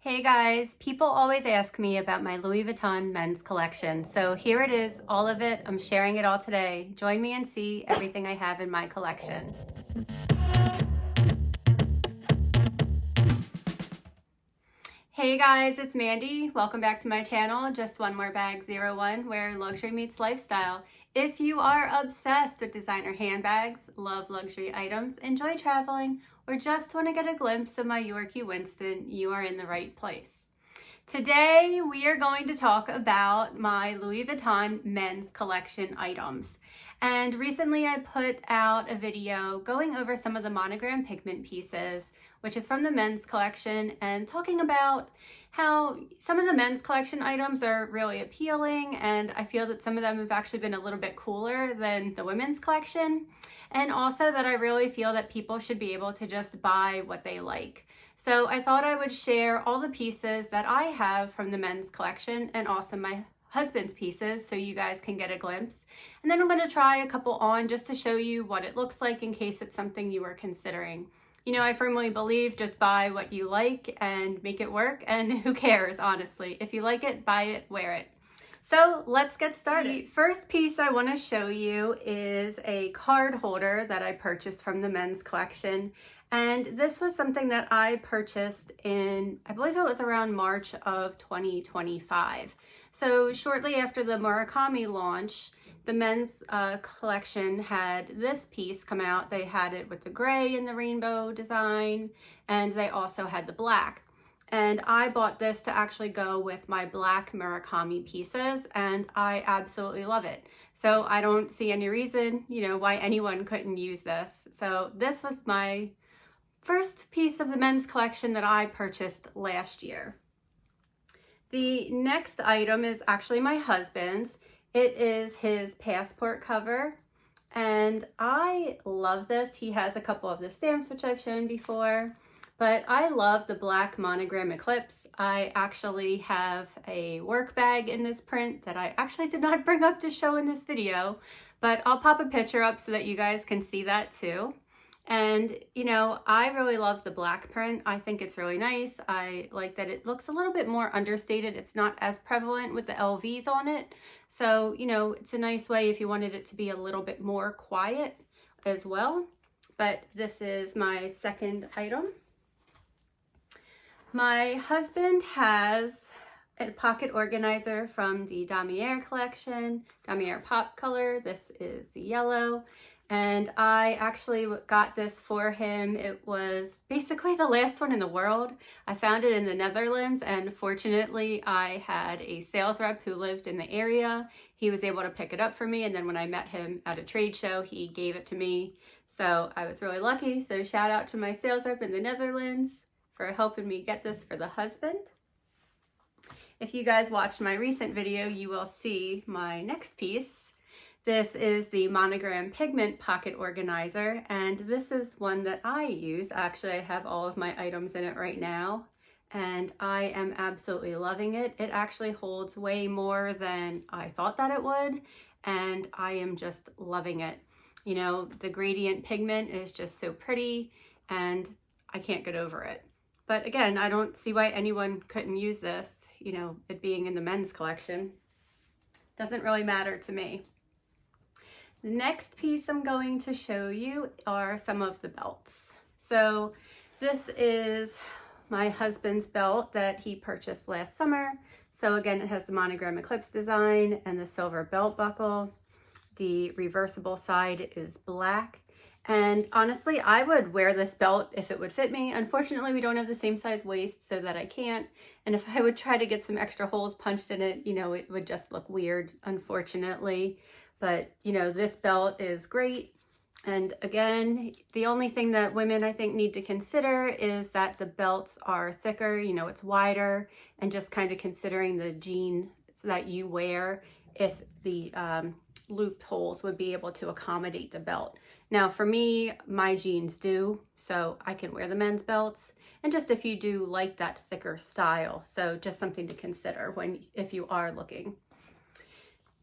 Hey guys, people always ask me about my Louis Vuitton men's collection. So here it is, all of it. I'm sharing it all today. Join me and see everything I have in my collection. Hey guys, it's Mandy. Welcome back to my channel, Just One More Bag 01, where luxury meets lifestyle. If you are obsessed with designer handbags, love luxury items, enjoy traveling, or just want to get a glimpse of my Yorkie Winston, you are in the right place. Today, we are going to talk about my Louis Vuitton men's collection items. And recently I put out a video going over some of the Monogram Pigment pieces, which is from the men's collection, and talking about how some of the men's collection items are really appealing, and I feel that some of them have actually been a little bit cooler than the women's collection, and also that I really feel that people should be able to just buy what they like. So I thought I would share all the pieces that I have from the men's collection and also my husband's pieces so you guys can get a glimpse. And then I'm going to try a couple on just to show you what it looks like in case it's something you are considering. You know, I firmly believe just buy what you like and make it work, and who cares, honestly. If you like it, buy it, wear it. So let's get started. The first piece I want to show you is a card holder that I purchased from the men's collection. And this was something that I purchased in, I believe it was around March of 2025. So shortly after the Murakami launch, the men's collection had this piece come out. They had it with the gray and the rainbow design, and they also had the black. And I bought this to actually go with my black Murakami pieces, and I absolutely love it. So I don't see any reason, why anyone couldn't use this. So this was my first piece of the men's collection that I purchased last year. The next item is actually my husband's. It is his passport cover, and I love this. He has a couple of the stamps, which I've shown before, but I love the black monogram eclipse. I actually have a work bag in this print that I actually did not bring up to show in this video, but I'll pop a picture up so that you guys can see that too. And, I really love the black print. I think it's really nice. I like that it looks a little bit more understated. It's not as prevalent with the LVs on it. So, it's a nice way if you wanted it to be a little bit more quiet as well. But this is my second item. My husband has a pocket organizer from the Damier collection, Damier Pop Color. This is the yellow. And I actually got this for him. It was basically the last one in the world. I found it in the Netherlands, and fortunately I had a sales rep who lived in the area. He was able to pick it up for me, and then when I met him at a trade show, he gave it to me. So I was really lucky. So shout out to my sales rep in the Netherlands for helping me get this for the husband. If you guys watched my recent video, you will see my next piece. This is the Monogram Pigment Pocket Organizer, and this is one that I use. Actually, I have all of my items in it right now, and I am absolutely loving it. It actually holds way more than I thought that it would, and I am just loving it. The gradient pigment is just so pretty, and I can't get over it. But again, I don't see why anyone couldn't use this, it being in the men's collection. Doesn't really matter to me. The next piece I'm going to show you are some of the belts. So this is my husband's belt that he purchased last summer. So again, it has the monogram eclipse design and the silver belt buckle. The reversible side is black. And honestly, I would wear this belt if it would fit me. Unfortunately, we don't have the same size waist so that I can't. And if I would try to get some extra holes punched in it, it would just look weird, unfortunately. But, this belt is great. And again, the only thing that women I think need to consider is that the belts are thicker, it's wider, and just kind of considering the jeans that you wear, if the looped holes would be able to accommodate the belt. Now for me, my jeans do, so I can wear the men's belts. And just if you do like that thicker style, so just something to consider if you are looking.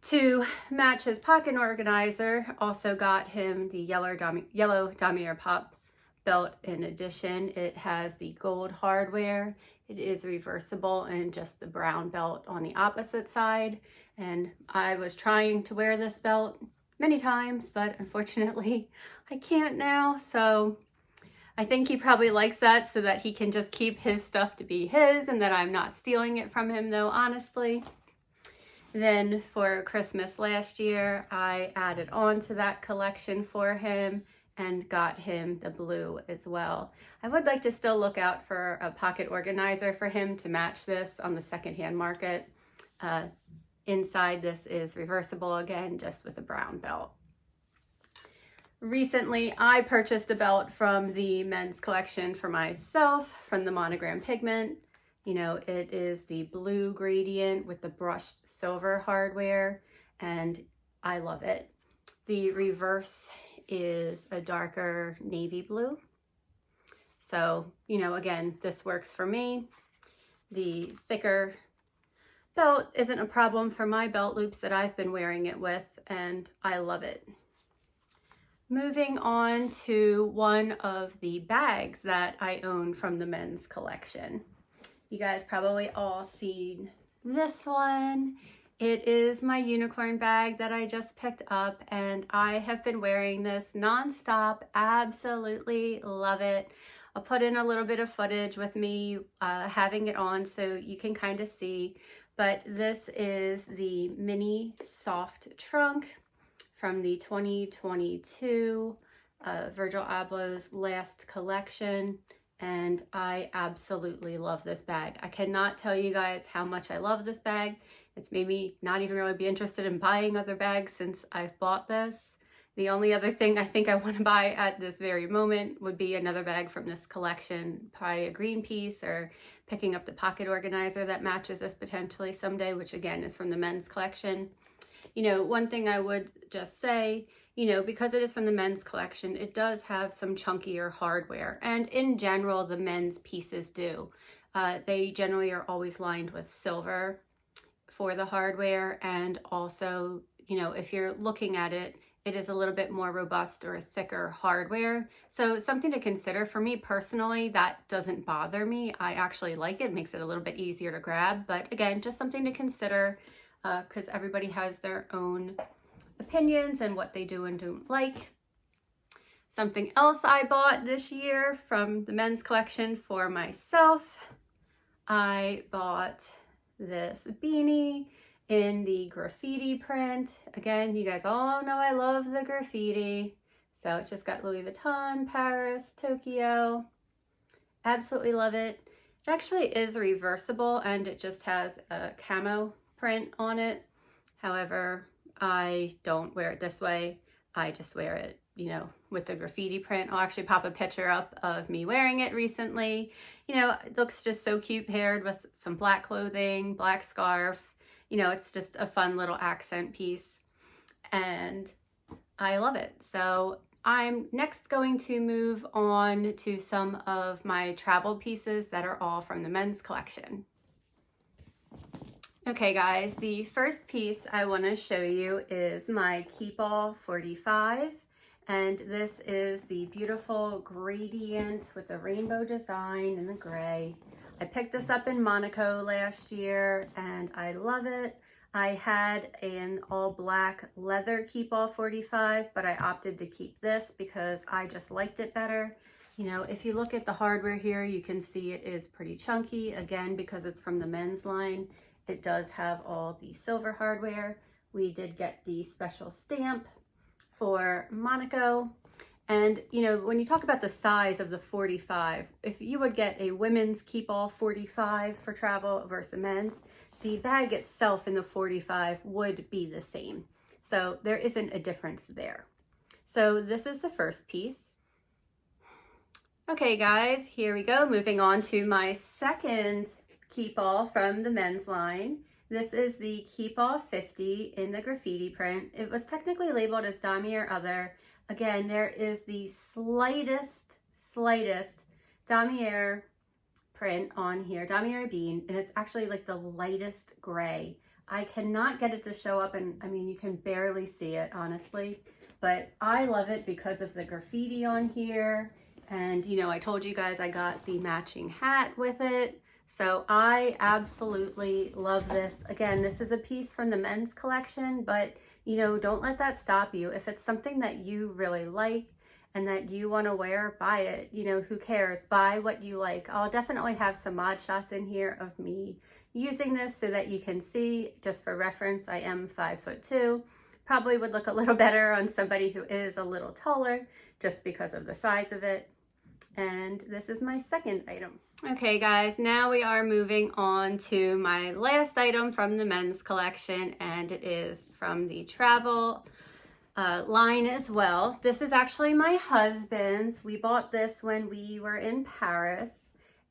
To match his pocket organizer, also got him the yellow Damier Pop belt in addition. It has the gold hardware. It is reversible and just the brown belt on the opposite side. And I was trying to wear this belt many times, but unfortunately I can't now. So I think he probably likes that so that he can just keep his stuff to be his and that I'm not stealing it from him though, honestly. Then for Christmas last year, I added on to that collection for him and got him the blue as well. I would like to still look out for a pocket organizer for him to match this on the secondhand market. Inside this is reversible again, just with a brown belt. Recently, I purchased a belt from the men's collection for myself from the Monogram Pigment. You know, it is the blue gradient with the brushed silver hardware, and I love it. The reverse is a darker navy blue. So, you know, again, this works for me. The thicker belt isn't a problem for my belt loops that I've been wearing it with, and I love it. Moving on to one of the bags that I own from the men's collection. You guys probably all seen this one. It is my unicorn bag that I just picked up, and I have been wearing this nonstop. Absolutely love it. I'll put in a little bit of footage with me having it on so you can kind of see, but this is the mini soft trunk from the 2022 Virgil Abloh's last collection. And I absolutely love this bag. I cannot tell you guys how much I love this bag. It's made me not even really be interested in buying other bags since I've bought this. The only other thing I think I want to buy at this very moment would be another bag from this collection, probably a green piece, or picking up the pocket organizer that matches this potentially someday, which again is from the men's collection. You know, one thing I would just say, you know, because it is from the men's collection, it does have some chunkier hardware. And in general, the men's pieces do. They generally are always lined with silver for the hardware. And also, you know, if you're looking at it, it is a little bit more robust or thicker hardware. So something to consider. For me personally, that doesn't bother me. I actually like it. It makes it a little bit easier to grab. But again, just something to consider because everybody has their own opinions and what they do and don't like. Something else I bought this year from the men's collection for myself, I bought this beanie in the graffiti print. Again, you guys all know I love the graffiti. So it's just got Louis Vuitton, Paris, Tokyo. Absolutely love it. It actually is reversible and it just has a camo print on it. However, I don't wear it this way. I just wear it, you know, with the graffiti print. I'll actually pop a picture up of me wearing it recently. You know, it looks just so cute paired with some black clothing, black scarf. You know, it's just a fun little accent piece and I love it. So I'm next going to move on to some of my travel pieces that are all from the men's collection. Okay guys, the first piece I want to show you is my Keepall 45, and this is the beautiful gradient with the rainbow design in the gray. I picked this up in Monaco last year and I love it. I had an all black leather Keepall 45, but I opted to keep this because I just liked it better. You know, if you look at the hardware here, you can see it is pretty chunky, again, because it's from the men's line. It does have all the silver hardware. We did get the special stamp for Monaco. And, you know, when you talk about the size of the 45, if you would get a women's Keepall 45 for travel versus a men's, the bag itself in the 45 would be the same. So there isn't a difference there. So this is the first piece. Okay, guys, here we go. Moving on to my second Keepall from the men's line. This is the Keepall 50 in the graffiti print. It was technically labeled as damier other. Again, there is the slightest damier print on here, damier bean, and it's actually like the lightest gray. I cannot get it to show up, and I mean, you can barely see it, honestly, but I love it because of the graffiti on here And you know, I told you guys I got the matching hat with it. So I absolutely love this. Again, this is a piece from the men's collection, but you know, don't let that stop you. If it's something that you really like and that you want to wear, buy it. You know, who cares? Buy what you like. I'll definitely have some mod shots in here of me using this so that you can see. Just for reference, I am 5'2". Probably would look a little better on somebody who is a little taller just because of the size of it. And this is my second item. Okay guys, now we are moving on to my last item from the men's collection, and it is from the travel line as well. This is actually my husband's. We bought this when we were in Paris,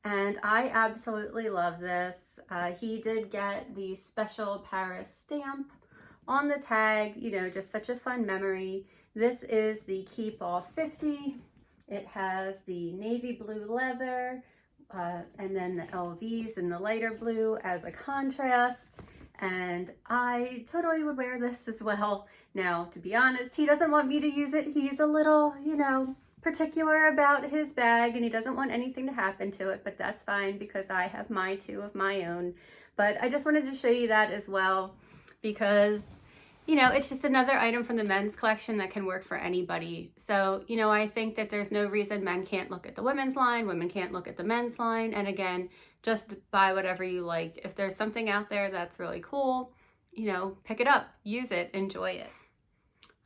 and I absolutely love this. He did get the special Paris stamp on the tag, you know, just such a fun memory. This is the Keepall 50. It has the navy blue leather, and then the LVs in the lighter blue as a contrast. And I totally would wear this as well. Now, to be honest, he doesn't want me to use it. He's a little, you know, particular about his bag, and he doesn't want anything to happen to it, but that's fine because I have my two of my own. But I just wanted to show you that as well because, you know, it's just another item from the men's collection that can work for anybody. So, you know, I think that there's no reason men can't look at the women's line, women can't look at the men's line. And again, just buy whatever you like. If there's something out there that's really cool, you know, pick it up, use it, enjoy it.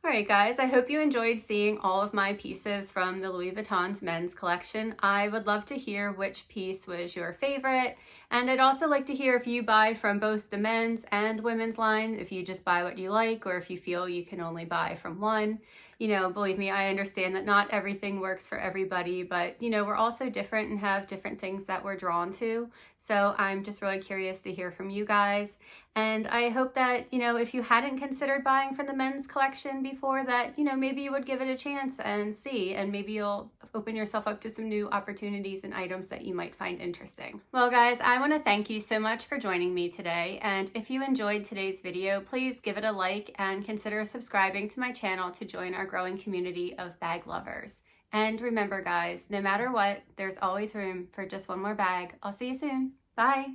All right, guys, I hope you enjoyed seeing all of my pieces from the Louis Vuitton's men's collection. I would love to hear which piece was your favorite. And I'd also like to hear if you buy from both the men's and women's line, if you just buy what you like, or if you feel you can only buy from one. You know, believe me, I understand that not everything works for everybody, but, you know, we're also different and have different things that we're drawn to. So I'm just really curious to hear from you guys. And I hope that, you know, if you hadn't considered buying from the men's collection before, that, you know, maybe you would give it a chance and see, and maybe you'll open yourself up to some new opportunities and items that you might find interesting. Well, guys, I want to thank you so much for joining me today. And if you enjoyed today's video, please give it a like and consider subscribing to my channel to join our growing community of bag lovers. And remember, guys, no matter what, there's always room for just one more bag. I'll see you soon. Bye.